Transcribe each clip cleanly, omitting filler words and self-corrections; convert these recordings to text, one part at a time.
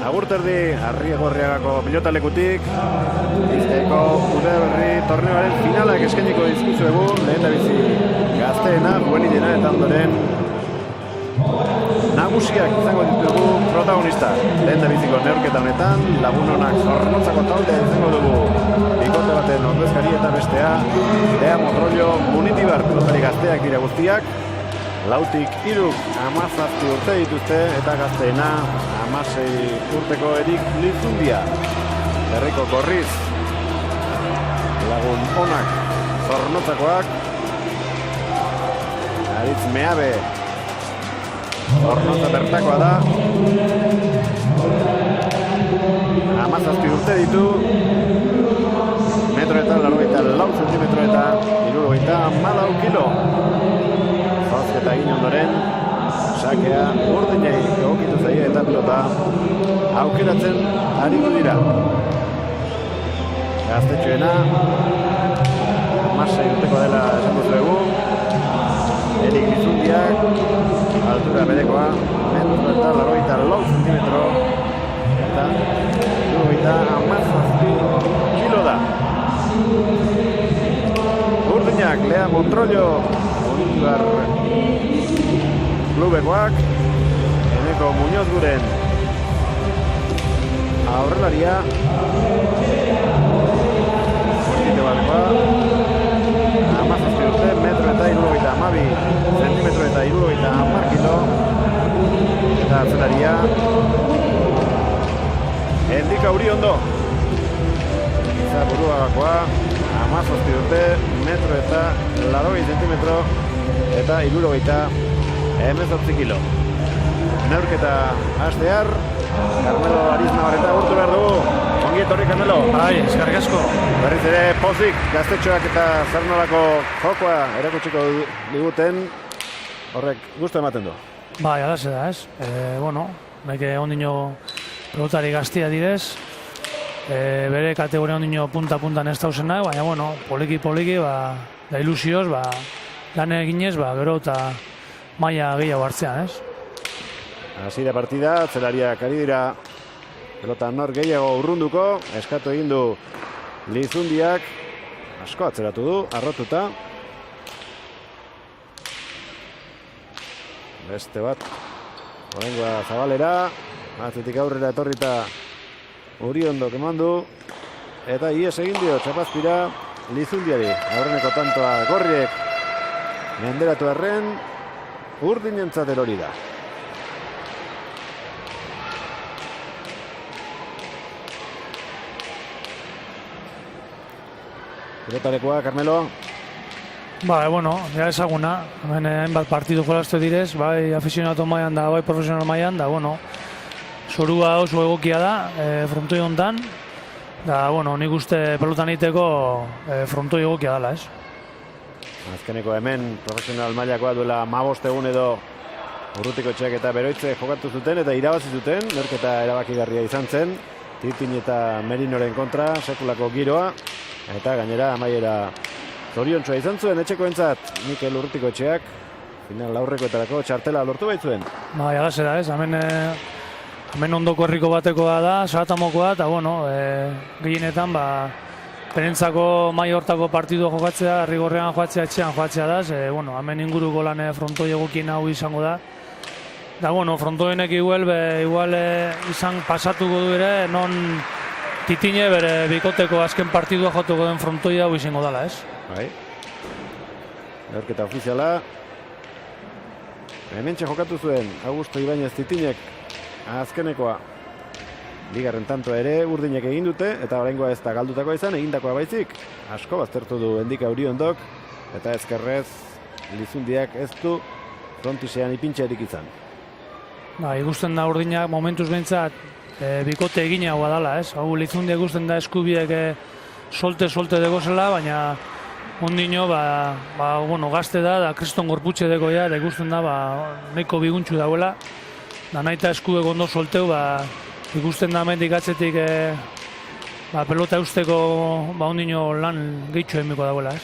Agurterdi Arrigorriagako pilotalekutik Bizkaiko Udaberri torneoaren finalak eskainiko dizkizuegu lehendabizi gazteena, juvenilena eta ondoren nagusiak izango ditugu protagonista. Lehendabiziko neurketa honetan lagun onak Zornotzako taldea izango dugu. Bikote baten ordezkari eta bestea Lea Motrollo Munitibar pilotari gazteak dira guztiak. Lautik 17 urte dituzte eta gazteena 16 urteko Erik Lizundia. Herriko Gorriz lagun onak Zornotzakoak. Aritz Meabe Zornotza bertakoa da. 17 urte ditu. Metro eta 84 zentimetro eta 74 kilo. Eta egin ondoren sakea urdinei egokitu zaie eta pilota aukeratzen ariko dira. Gaztetxoena 16 urteko dela esan duzuegu. Erik Lizundiak altura berekoa metro eta 84 zentimetro eta 17 kilo da. Urdinak Lea Montrollo Munitibar klubekoak, Eneko Muñoz guren aurrelaria, Murtite Barkoa, 17 urte, metro eta 72 zentimetro eta 70 kilo, eta atzelaria, Endika Uriondo, Iza Buruagakoa, 17 urte, metro eta 80 zentimetro, eta 78 kilo. Neurketa hastear, Carmelo Arisnabarreta urtu behar dugu. Ongi etorri, Carmelo. Bai, eskerrik asko. Berriz ere pozik, gaztetxoak eta zer nolako jokoa erakutsiko diguten, horrek gustu ematen du. Bai, alaze da, ez? Neke ondino pelotari gaztia direz, bere kategoria ondino punta-puntan ez dauzena, baina, poliki-poliki, da ilusioz, lan eginez, gero eta maila gehiago hartzean, ez? Hasi da partida, zelariak ari dira pelota nor gehiago urrunduko, eskatu egin du Lizundiak, asko atzeratu du, arrotuta. Beste bat, oraingoa Zabalera, atzetik aurrera etorrita Uriondo kemandu, eta ies egin dio txapazpira Lizundiari, aurreneko tantoa Gorriek menderatu arren, urdinentzat erori da. Pilotarekoa, Carmelo? Ja ezaguna, hemen hainbat partidu jolastu direz, bai aficionatu mailan da, bai profesional mailan da, zorua oso egokia da, frontoi hontan, da, nik uste pelotan egiteko frontoi egokia dela, ez? Azkeneko hemen profesional mailakoa duela 15 egun edo Urrutiko Etxeak eta Beroitze jokatu zuten eta irabazi zuten, neurketa erabakigarria izan zen, Titin eta Merinoren kontra, sekulako giroa, eta gainera amaiera zoriontsua izan zuen etxekoentzat Mikel Urrutiko Etxeak, final aurrekoetarako txartela lortu baitzuen. Bai, agase da, ez, hemen ondoko herriko batekoa da, Saratamokoa, eta gehienetan, Perentzako mai hortako partidua jokatzea, Arrigorriagan jokatzea, etxean jokatzea da, hemen inguruko lan frontoi egokien hau izango da. Da, frontoienek igual izan pasatuko du ere, non Titine bere bikoteko azken partidua jokatuko den frontoi hau izango dela, ez? Bai. Neurketa ofiziala. Hementxe jokatu zuen Augusto Ibañez Titinek azkenekoa. Bigarren tantoa ere urdinek egin dute, eta oraingoa ez da galdutakoa izan, egindakoa baizik. Asko baztertu du Endika Uriondok, eta ezkerrez Lizundiak ez du frontisean ipintxerik izan. Ikusten da urdinak momentuz behintzat bikote eginagoa dela, ez? Hau Lizundiak ikusten da eskubiek solte degozela, baina ondino, bueno, gazte da kriston gorputxe deko ja, da ikusten da, neko biguntxu dauela, da naita eskuek ondo solteu, ikusten da mendik atzetik pelota eusteko ondino lan gehitxo emiko dauela, ez?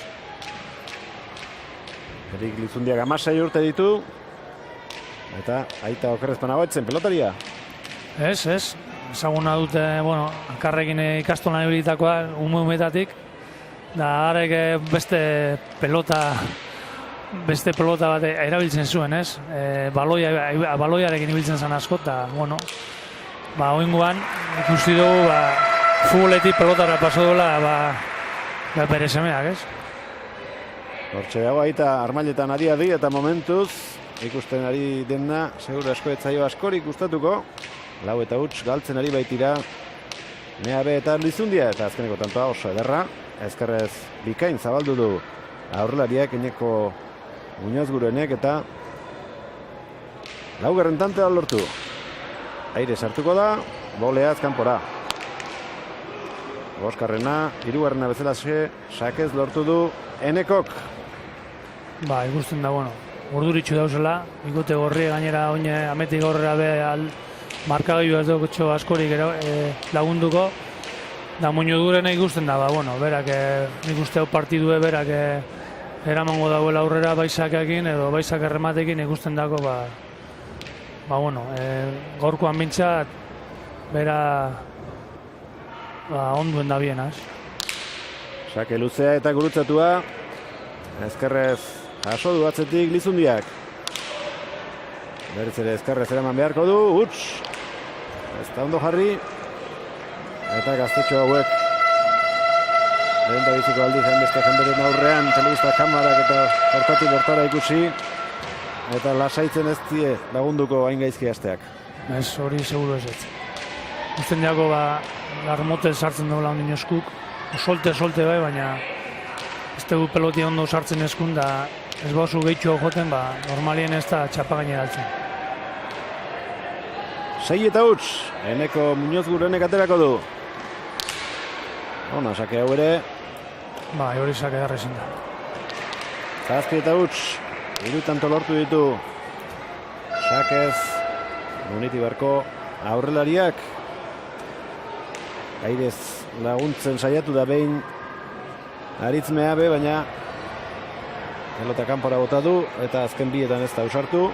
Erik Lizundiak 16 urte ditu, eta aita okerrezpan agoetzen pelotaria. Ez, ezaguna dute, bueno, akarrekin ikastolan ebilitakoa, umetatik, da harek beste pelota bat erabiltzen zuen, ez? Baloiarekin ibiltzen zen asko, eta, bueno, oingoan ikusti dugu, futboletik pelotara paso dola, bere semeak, ez? Hortxe dago aita armailetan adi eta momentuz ikusten ari dena, seguru asko etzaio askorik gustatuko. 4 eta huts galtzen ari baitira Meabe eta Lizundia, eta azkeneko tantoa oso ederra. Ezkerrez bikain zabaldu du aurrelariak Eneko Muñoz Guruenek, eta 4. tantea lortu. Aire sartuko da, boleaz kanpora. 5. 3. bezala sakez lortu du Enekok. Ikusten da, bueno, urduritxu dauzela, ikote gorri gainera oine ametik aurrera markagailu ez dugu askorik lagunduko, da Muñoz ikusten da, bueno, berak nik uste hau partidue berak eramango dauela aurrera baizakekin edo baizak errematekin ikusten dako, bueno, gaurkoan bintzat bera onduen da biena, ez? Sake luzea eta gurutzatua, ezkerrez jaso du atzetik Lizundiak. Berriz ere ezkerrez eraman beharko du, huts, ez da ondo jarri, eta gaztetxo hauek lehen da biziko aldi beste jenderen aurrean, telebista kamarak eta hortatik bertara ikusi, eta lasaitzen ez die lagunduko hain gaizki hasteak. Ez, hori seguro ez ez. Usten diako, larmote sartzen duela ondino eskuk, solte bai, baina ez dugu peloti ondo sartzen eskun, da ez bauzu gehitxo joten, normalien ez da txapagaine daltzen. 6 eta huts, Eneko Muñoz Guruenek aterako du. Ona, sake hau ere. Hori sake darrezin da. 7 eta huts, 3 tanto lortu ditu. Sakez, Munitibarko aurrelariak. Airez laguntzen saiatu da behin Aritz Meabe, baina pelota kanpora bota du, eta azken bietan ez da usartu.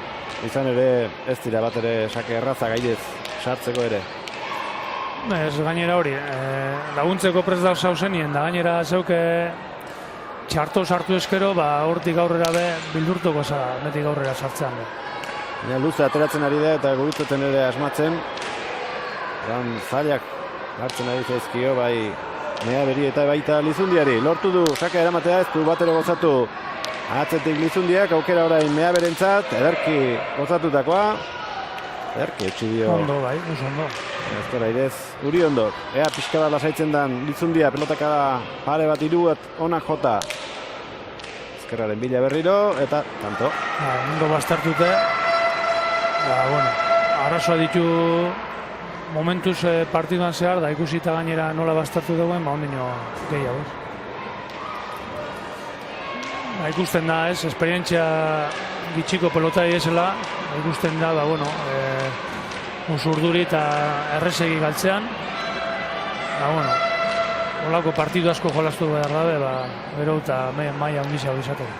Izan ere ez dira bat ere sake errazak airez sartzeko ere. Ez gainera hori, laguntzeko prest dauz hausenien, da gainera zeuke txarto sartu eskero, hortik aurrera bildurtuko zara, metik aurrera sartzean. Baina luze ateratzen ari da eta gurutzeten ere asmatzen. Zailak hartzen ari zaizkio, bai Meaberi eta baita Lizundiari. Lortu du, sake eramatea, ez du bat ere gozatu. Atzetik Lizundiak, aukera orain Meaberentzat, ederki gozatutakoa. Ederki etxi dio. Ondo, bai, oso ondo. Ezkora idez, uri ondo. Ea pixka bat lasaitzen dan Lizundia, pelotakada pare bat iru bat onak jota. Ezkerraren bila berriro, eta tanto. Ondo bastartute. Bueno, arazoa ditu momentuz partiduan zehar, da ikusita gainera nola bastartu duen, ondino gehiago. Ikusten da, ez, esperientzia gitxiko pelota esela, ikusten da, bueno, oso urduri eta errezegi galtzean. Bueno, olako partidu asko jolastu behar dabe, bero eta maia ondizia hori izateko.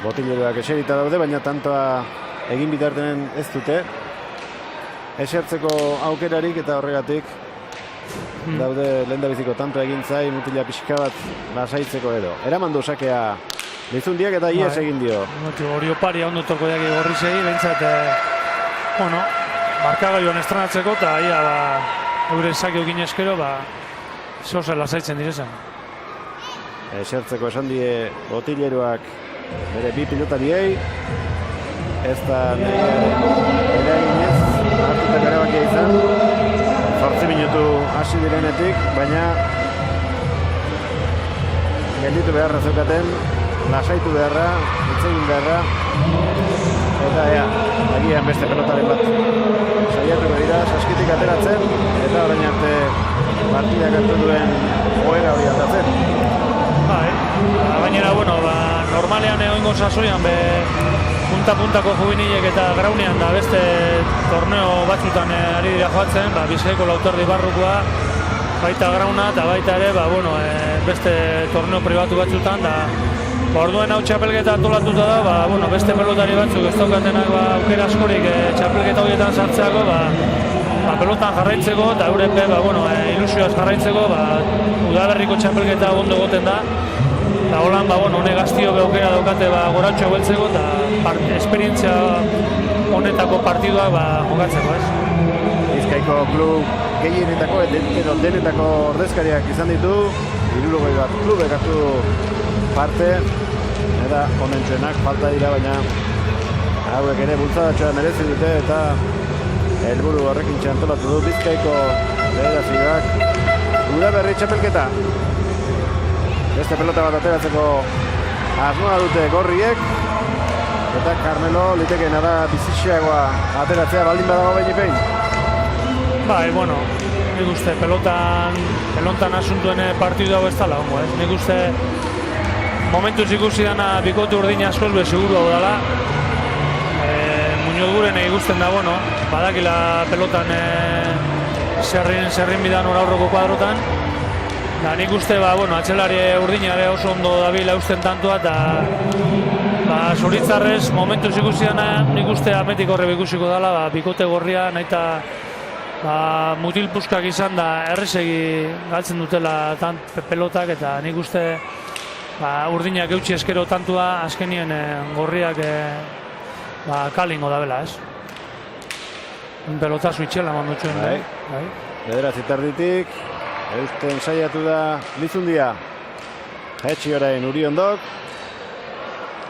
Botileroak eserita daude, baina tantoa egin bitartenen ez dute. Esertzeko aukerarik eta horregatik daude lehendabiziko tanto egin zai, mutila pixka bat lasaitzeko edo. Eraman du sakea Lizundiak eta ies egin dio. Hori oparia ondo toko jaki gorri segi, behintzat, bueno, markagailuan estrenatzeko, eta ia, euren sakeo gine eskero, zoze lasaitzen direzen. Esertzeko esan die botileroak bere bi pilotariei, ez da eraginez, hartutak erabakia izan, 8 minutu hasi direnetik, baina gelditu beharra zeukaten, lasaitu beharra, itzegin beharra, eta agian beste pelotaren bat saiatuko dira, saskitik ateratzen, eta orain arte partidak hartu duen joera hori aldatzen. Gainera, bueno, normalean oingo sasoian punta-puntako juvenilek eta graunean da beste torneo batzutan ari dira joatzen, Bizkaiko Lauterdi barrukoa, baita grauna eta baita ere, beste torneo pribatu batzutan da. Orduen hau txapelketa antolatuta da, beste pelotari batzuk ez daukatenak aukera askorik txapelketa horietan sartzeako, pelotan jarraitzeko eta eurepe ilusioaz jarraitzeko, udaberriko txapelketa ondo goten da. Eta holan, honek gaztio aukera daukate goratxoa beltzeko eta esperientzia honetako partiduak jokatzeko, ez? Bizkaiko klub gehienetako edo denetako ordezkariak izan ditu, 60 bat klubek hartu parte, eta honentzenak falta dira, baina hauek ere bultzadatxoa merezi dute eta helburu horrekin txantolatu du Bizkaiko federazioak udaberri txapelketa. Beste pelota bat ateratzeko asmoa dute gorriek, eta Carmelo litekeena da bizixiagoa ateratzea baldin badago behin. Nik uste pelotan asuntuen partidu hau ez dala, nik uste momentuz ikusi dana bikote urdin asko elbe seguru hau dala. Muñoz guren ikusten da, badakila pelotan zerrin bidan hor aurroko kuadrotan. Nik uste, atxelari urdinare oso ondo dabila usten tantua, eta zoritzarrez momentuz ikusi dana nik uste ametik horre ikusiko dala, bikote gorria nahi eta mutilpuskak izan da errezegi galtzen dutela pelotak, eta nik uste urdinak eutxi eskero tantua azkenien gorriak kalingo da bela, ez? Pelotazu itxela mandutxuen. Bederatzi tarditik, eusten saiatu da Lizundia. Etxi orain Uriondok.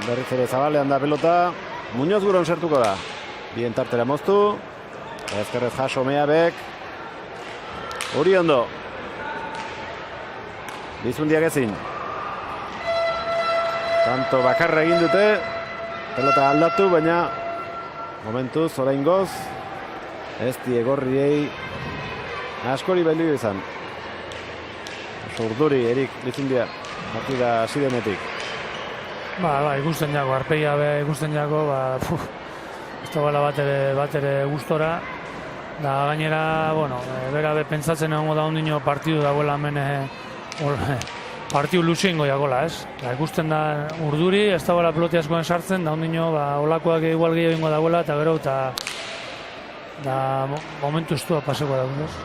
Berriz ere zabalean da pelota. Muñoz Guron sertuko da. Bien tartera moztu. Ezkerrez jaso Meabek. Uriondo. Lizundiak ezin. Tanto bakarra egin dute. Pelota aldatu, baina momentuz oraingoz ez die gorriei askori belio izan. Oso urduri Erik Lizundia partida hasi denetik. Ikusten jako, arpegia ikusten jako, ez da bat ere gustora. Da gainera, bera pentsatzen egongo da ondino partidu dagoela hemen partidu luzingo jakola, ez? Ikusten da urduri, ez da bala peloti askoen sartzen, da ondino olakoak igual gehiago ingo dagoela, eta gero, eta momentu estua paseko da, ez?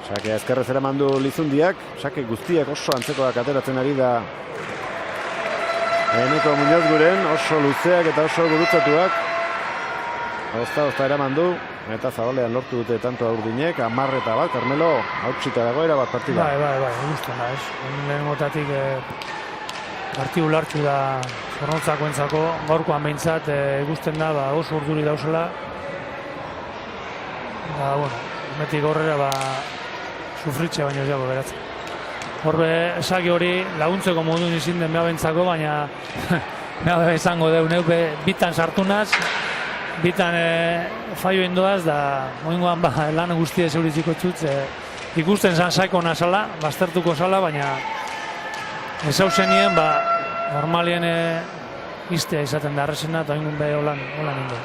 Sake ezkerrez eraman du Lizundiak, sake guztiak oso antzekoak ateratzen ari da Eneko Muñoz Guren, oso luzeak eta oso gurutzatuak. Ozta eraman du, eta zabalean lortu dute tanto urdinek, 10 eta bat, Carmelo, hautsita dagoera bat partida. Gusten da, ez? Lehenengotatik partidu lartxu da zornotzako entzako, gaurkoan behintzat ikusten da, oso urduri dauzela. Metik horrela, sufritxe baino jago beratzen. Horbe, esaki hori laguntzeko modun izin den beha bentzako, baina beha izango deu, bitan sartunaz, bitan faio indoaz, da moingoan lan guztie zeuritziko txutz, ikusten zan saiko nazala, baztertuko zala, baina ez hau zenien, normalien iztea izaten da arrezena, eta oingun beha holan indo.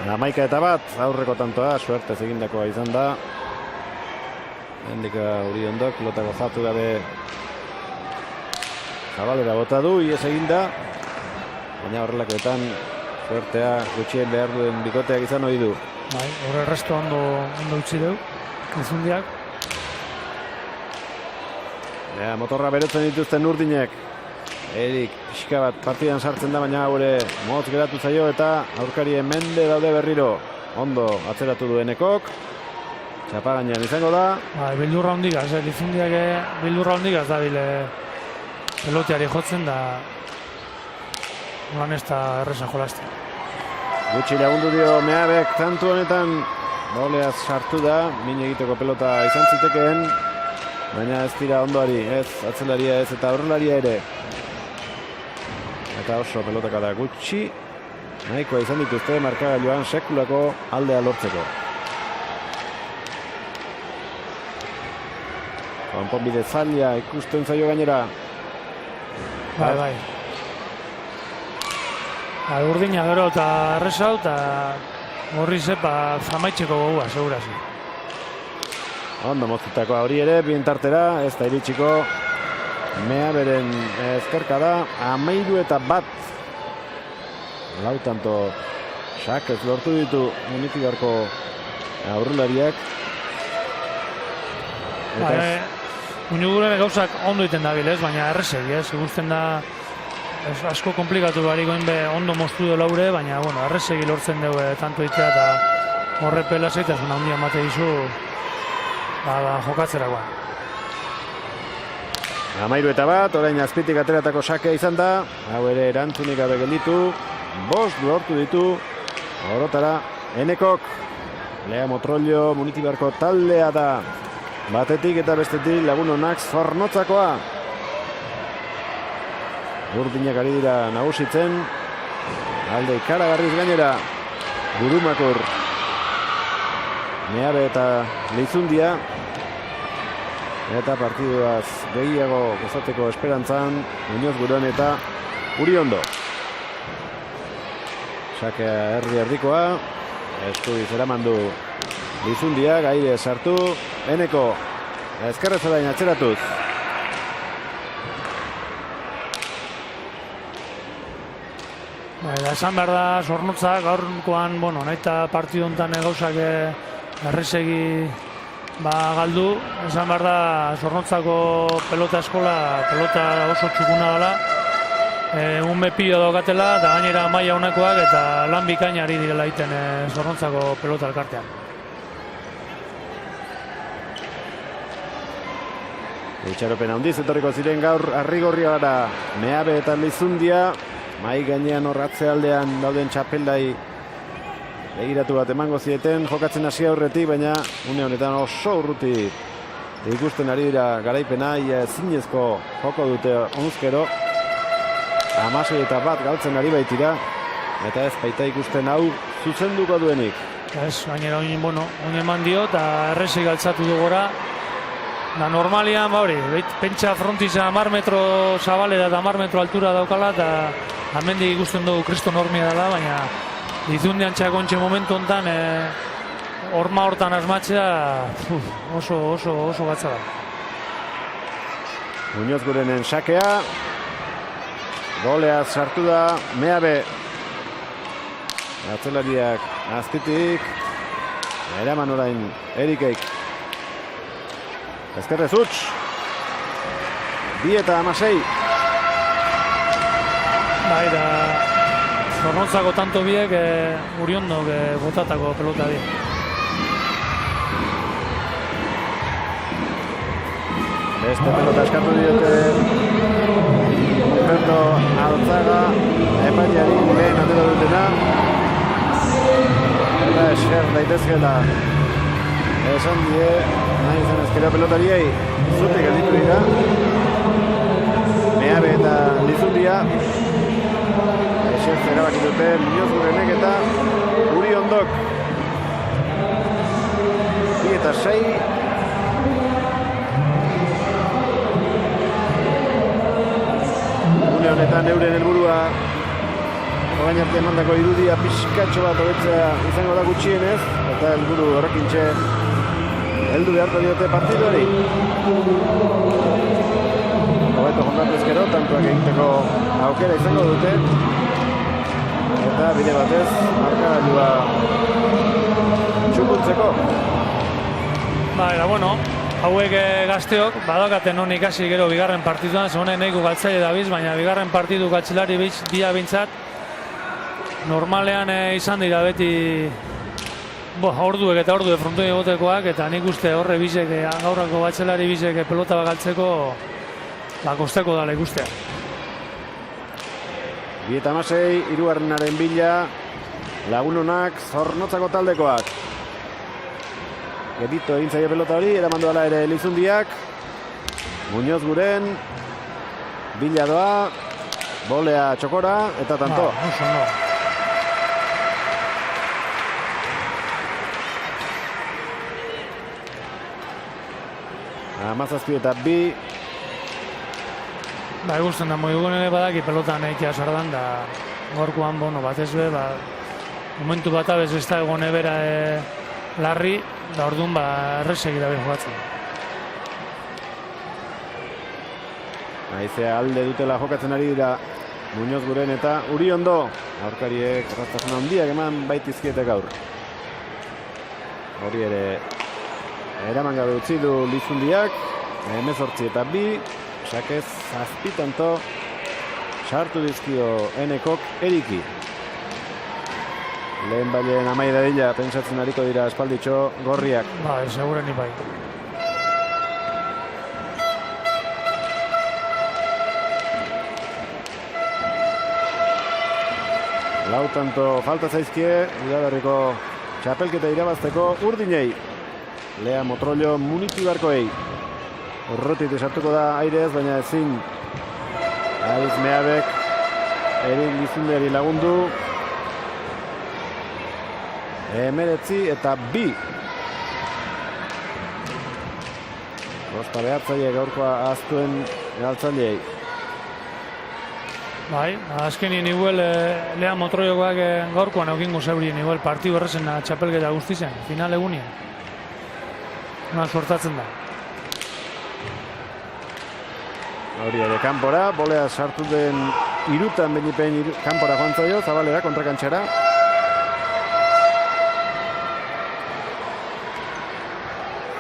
11 eta bat, aurreko tantoa, suertez egindakoa izan da. Hendika Uriondok, pelota gozatu gabe zabalera bota du, ies eginda. Baina horrelakoetan suertea gutxien behar duen bikoteak izan ohi du. Horre resto ondo utzi deu, Lizundiak. Motorra beretzen dituzten urdinek. Erik pixka bat partidan sartzen da, baina gure motz geratu zaio eta aurkarien mende daude berriro. Ondo atzeratu duenekok. Txapa gainean izango da. Bildurra hondigaz, Lizundiak bildurra hondigaz da bile pelotiari jotzen da lan ez da erreza jolazte. Gutxi lagundu dio Meabek tantu honetan doleaz sartu da, min egiteko pelota izan zitekeen, baina ez dira ondoari, ez atzelaria ez eta aurrelaria ere. Eta oso pelotaka da gutxi, nahikoa izan dituzte markagailuan sekulako aldea lortzeko. Konponbide zaila ikusten zaio gainera. Bai. Urdina gero eta errezau, eta horri zepa famaitzeko gogua, segurazi. Ondo moztutakoa hori ere, bientartera, ez da iritsiko. Meaberen ezkerka da, 13-1. Lau tanto sakez lortu ditu Munitibarko aurrelariak. Muñuguren gauzak ondo iten dabil, baina errezegi, ikusten da asko komplikatu barikoin be ondo moztu do laure, baina errezegi lortzen dugu tanto itea eta horre pela zaitasun handia mate dizu jokatzerakoan. 13-1, orain azpitik ateratako sakea izan da, hau ere erantzunik gabe gelditu, 5 lortu ditu, orotara, Enekok, Lea Motrollo, Munitibarko taldea da, batetik eta bestetik Lagun Onak Zornotzakoa. Urdinak ari dira nagusitzen, alde ikaragarriz gainera, Burumakur, Meabe eta Lizundia, eta partiduaz gehiago gozateko esperantzan, Muñoz Guron eta Uriondo. Sakea erdi-erdikoa, eskubiz eramandu Lizundia, gaire sartu, Eneko, ezkerrezadain atzeratuz. Esan behar da, Zornotzak gaurkoan, nahi eta partidu honetan gauzak errezegi galdu. Esan behar da, Zornotzako pelota eskola, pelota oso txukuna dela. Unme pilo daukatela, eta gainera maila honakoak eta lan bikainari direla iten Zornotzako pelota elkartean. Itxaropen handiz etorriko ziren gaur Arrigorria gara Meabe eta Lizundia. Mai gainean horratze aldean dauden txapeldai begiratu bat emango zieten jokatzen hasi aurretik, baina une honetan oso urruti ikusten ari dira garaipena, ezinezko joko dute onuzkero. 16-1 galtzen ari baitira, eta ez baita ikusten hau zuzenduko duenik. Ez, gainera oin eman dio, eta errezei galtzatu du gora. Da normalian, pentsa frontiza 10 metro zabale da 10 metro altura daukala, eta hemendik ikusten dugu Kristo normia dela, baina Lizundian txakontxe momentu honetan horma hortan asmatzea oso gatza da. Muñoz Gurenen sakea, goleaz sartu da Meabe. Atzelariak azpitik, eraman orain Erikeik. Ezkerrez huts, 2-16. Da Zornotzako tanto biek Uriondo botatako pelota di. Beste pelota eskatu diote Alberto Alzaga, epailari lehen atera dutena, eta esker daitezkela esan die nahi zen ezkera pelotariei zutik gelditu dira Meabe eta Lizundia. Esker erabaki dute Muñoz Gurenek eta Uriondok. 2-6. Une honetan euren helburua orain arte emandako irudia pixkatxo bat hobetzea izango da gutxienez, eta helburu horrekintxe heldu beharko diote partiduari. Hobeto jokatu ezkero, tantoak egiteko aukera izango dute, eta bide batez markagailua txukuntzeko. Hauek gazteok badaukaten non ikasi gero bigarren partiduan, honen nahiko galtzaile dabiz, baina bigarren partidu galtzelari dia bintzat normalean izan dira beti orduek eta orduek frontoi egotekoak, eta nik uste horre bizek, gaurrako batzelari bizek pelota bat galtzeko kosteko dala ikustea. 2-16, hirugarrenaren bila, Lagun Onak Zornotzako taldekoak. Gedito egin zaio pelota hori, eramandu ala ere Lizundiak. Muñoz Guren, bila doa, bolea txokora, eta tanto. 17 eta 2. Ba, egusten da, moigugun ere badaki pelotan eikia sardan, da gorkoan, bueno, batez be, ba, momentu bat abez ez da egon ebera larri, da orduan, ba, errezegi da jokatzen. Haizea alde dutela jokatzen ari dira Muñoz Guren eta Uriondo. Aurkariek erraztasun handiak eman baitizkiete gaur. Hori ere eraman gabe utzi du Lizundiak. 18 eta 2. Sakez azpitanto sartu dizkio Enekok Eriki. Lehen bailen amai dadila pentsatzen ariko dira espalditxo gorriak. Ba, seguren ibai. Lau tanto falta zaizkie, udaberriko txapelketa irabazteko Urdinei. Lea Motrollo Munitibarkoei. Urrutit esartuko da airez, baina ezin. Aritz Meabek Erin Lizundeari lagundu. 19 eta 2. Kosta behatzaile gaurkoa ahaztuen galtzaileei. Bai, azkenien igual Lea Motrollokoak gaurkoan eukingo zeurien igual partidu errezen txapelketa guztizen, final egunien. Una sortatzen da. Hori ere kanpora, bolea sartu den irutan benipen kanpora joan zaio, Zabalera kontrakantxara.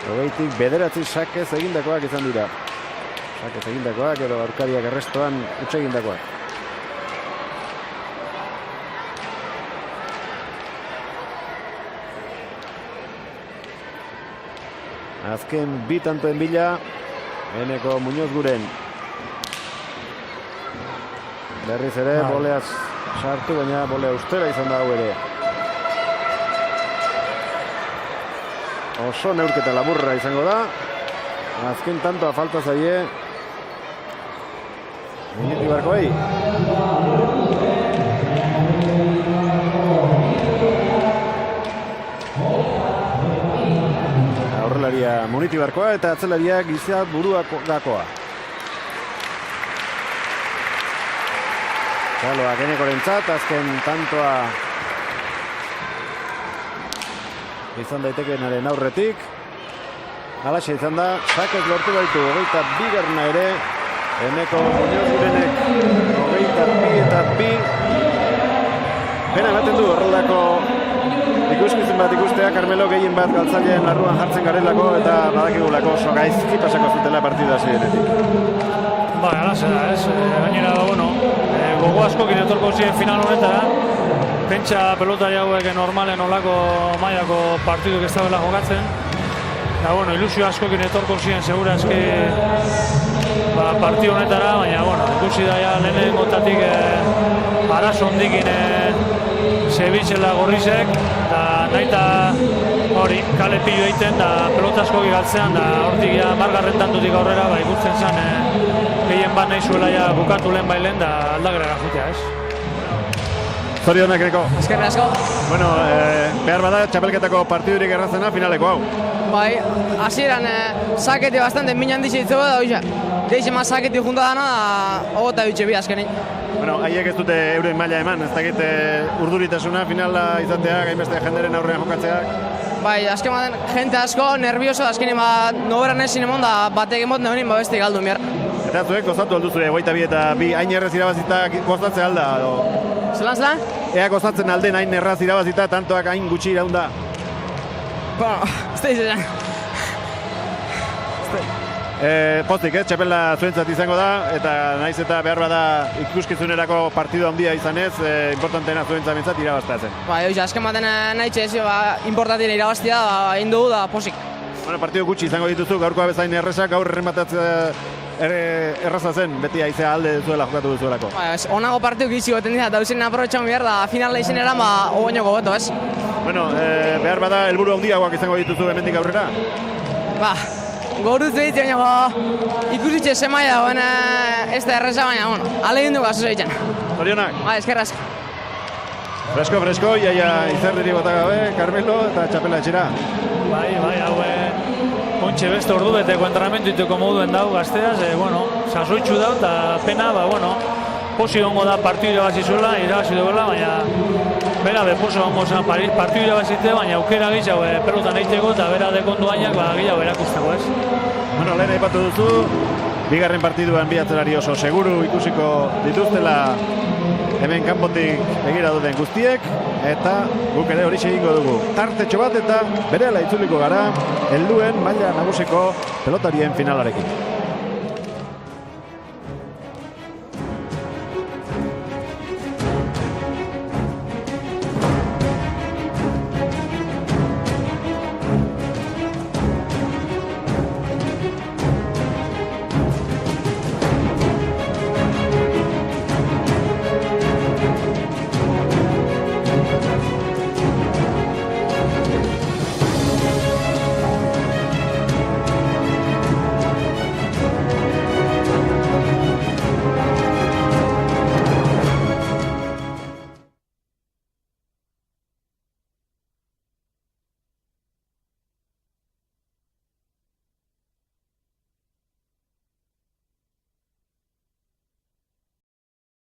Hogeitik 9 sakez egindakoak izan dira. Sakez egindakoak edo aurkariak errestoan utxe egindakoak. Azken 2 tantoen bila, Eneko Muñoz Guren. Berriz ere, boleaz sartu, baina bolea ustera izan da hau ere. Oso neurketa laburra izango da. Azken tantoa falta zaie Munitibarkoei. Aurrelaria Munitibarkoa eta atzelaria Giza Buruagakoa. Txaloak Enekorentzat, azken tantoa izan daitekenaren aurretik. Halaxe izan da, sakez lortu baitu, 22 ere, Eneko Muñoz Gurenek, 22 eta 2. Pena ematen du horrelako ikuskizun bat ikustea, Carmelo gehien bat galtzaileen larruan jartzen garelako eta badakigulako oso gaizki pasako zutela partida hasieretik. Ba, halaxe da, ez? Gainera da, bueno, gogo askokin etorko ziren final honetara. Pentsa pelotari hauek normalen olako mailako partiduk ez dabela jokatzen. Da, bueno, ilusio askokin etorko ziren segura eski partidu honetara, baina, bueno, ikusi da ja lehenen gotatik arazo hondikin zebitzela gorrizek, da nahi eta hori kale pilu egiten, da pelota askoki galtzean, da hortik ja margarren tantutik aurrera, ba, ikusten zen gehien bat nahi zuela ja bukatu lehen bailen, da aldagerara jutea, ez? Zorionak Eneko. Eskerrik asko. Bueno, behar bada txapelketako partidurik errazena finaleko hau. Bai, hasieran saketi bastante min handi zitzeko da hoiza. Deixe más saketi junta dana da ogota bitxe bi azkenin. Bueno, haiek ez dute euren maila eman, ez dakit urduritasuna finala izatea, gainbeste jenderen aurrean jokatzeak. Bai, azken baten jente asko nervioso azkenin bat noberan ezin emon da batek emot nebenin beste galdu miar. Eta zuek gozatu alduzure 22 eta 2 hain errez irabazita gozatzea alda? Zelan? Ea gozatzen alden hain erraz irabazita tantoak hain gutxi iraunda? Bueno, ez da izan. Pozik, txapela zuentzat izango da, eta naiz eta behar bada ikuskizunerako partidu handia izanez, importanteena zuentzat bentsat irabaztatzen. Bai, azken baten nahi txez, importantien irabaztia da, egin dugu da posik. Bueno, partidu gutxi izango dituzu, gaurkoa bezain errezak, gaur errematatzea erraza zen, beti aizea alde duzuela jokatu duzuelako. Bai, onago partidu gitzi goten dira, eta usen aprobetxan behar da, finala izan eran, ogoinoko goto, ez? Bueno, behar bada helburu handiagoak izango dituzu hemendik aurrera? Ba, goruz behitzen, ikusitxe semaia dagoen ez da erreza, baina, bueno, alegin dugu aso zeitzen. Zorionak? Ba, eskerrazko. Fresko, iaia izerdiri bota gabe, Carmelo eta txapela etxera. Bai, hau ontxe beste ordu beteko entrenamentu iteko moduen dau gazteaz, bueno, sasoitxu dau, eta pena, bueno, posi hongo da partidu irabazizuela, irabazi duela, baina bera beposo hongo zen partidu irabazite, baina aukera gitxau pelotan eiteko eta bera dekondu bainak, gehiago erakusteko, ez? Bueno, lehen aipatu duzu, bigarren partiduan bi atzelari oso seguru ikusiko dituztela hemen kanpotik begira duten guztiek, eta guk ere hori egingo dugu. Tartetxo bat eta berehala itzuliko gara helduen maila nagusiko pelotarien finalarekin.